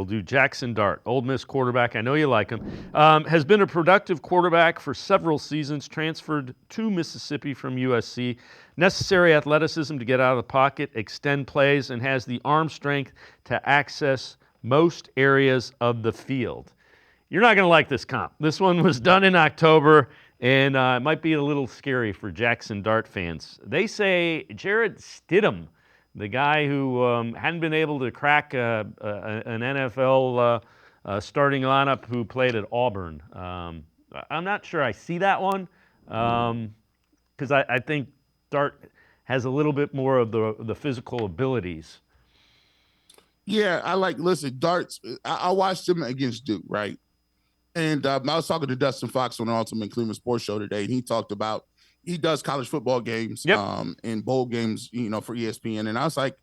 We'll do Jaxson Dart, Ole Miss quarterback. I know you like him. Has been a productive quarterback for several seasons, transferred to Mississippi from USC. Necessary athleticism to get out of the pocket, extend plays, and has the arm strength to access most areas of the field. You're not going to like this comp. This one was done in October, and it might be a little scary for Jaxson Dart fans. They say Jarrett Stidham, the guy who hadn't been able to crack an NFL starting lineup, who played at Auburn. I'm not sure I see that one because I think Dart has a little bit more of the physical abilities. Yeah, listen, Darts, I watched him against Duke, right? And I was talking to Dustin Fox on the Ultimate Cleveland Sports Show today, and he talked about he does college football games and bowl games, for ESPN. And I was like,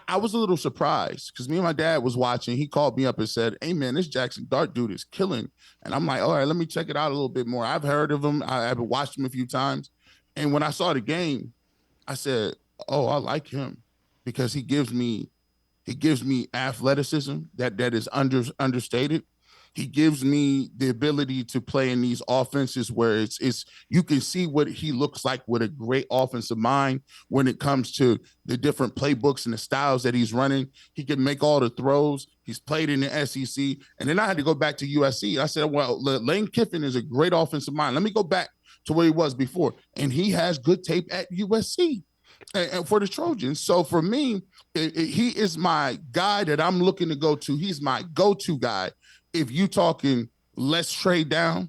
I was a little surprised because me and my dad was watching. He called me up and said, "Hey, man, this Jaxson Dart dude is killing." And I'm like, all right, let me check it out a little bit more. I've heard of him. I've watched him a few times. And when I saw the game, I said, oh, I like him because he gives me athleticism that is understated. He gives me the ability to play in these offenses where it's you can see what he looks like with a great offensive mind when it comes to the different playbooks and the styles that he's running. He can make all the throws. He's played in the SEC. And then I had to go back to USC. I said, well, Lane Kiffin is a great offensive mind. Let me go back to where he was before. And he has good tape at USC. And for the Trojans. So for me, he is my guy that I'm looking to go to. He's my go-to guy. If you talking, let's trade down,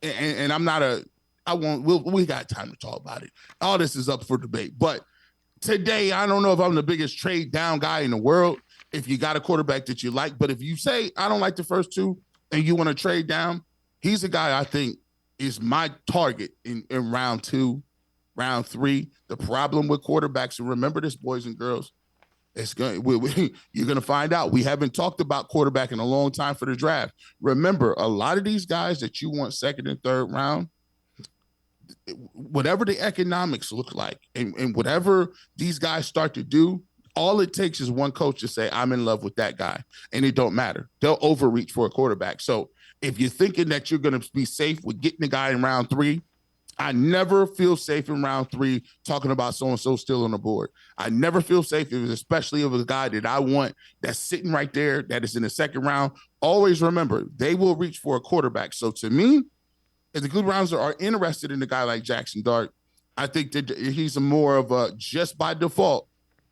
and I'm not we got time to talk about it. All this is up for debate. But today, I don't know if I'm the biggest trade down guy in the world. If you got a quarterback that you like, but if you say, I don't like the first two and you want to trade down, he's a guy I think is my target in round 2, round 3. The problem with quarterbacks, and remember this, boys and girls, you're going to find out. We haven't talked about quarterback in a long time for the draft. Remember, a lot of these guys that you want second and third round, whatever the economics look like and whatever these guys start to do, all it takes is one coach to say, I'm in love with that guy. And it don't matter. They'll overreach for a quarterback. So if you're thinking that you're going to be safe with getting the guy in round 3, I never feel safe in round 3 talking about so-and-so still on the board. I never feel safe, especially of a guy that I want that's sitting right there, that is in the second round. Always remember, they will reach for a quarterback. So to me, if the Cleveland Browns are interested in a guy like Jaxson Dart, I think that he's more of a, just by default,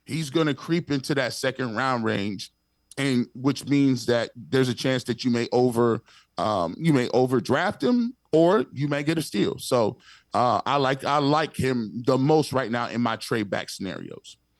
he's going to creep into that second round range, and which means that there's a chance that you may overdraft him, or you may get a steal. So I like him the most right now in my trade back scenarios.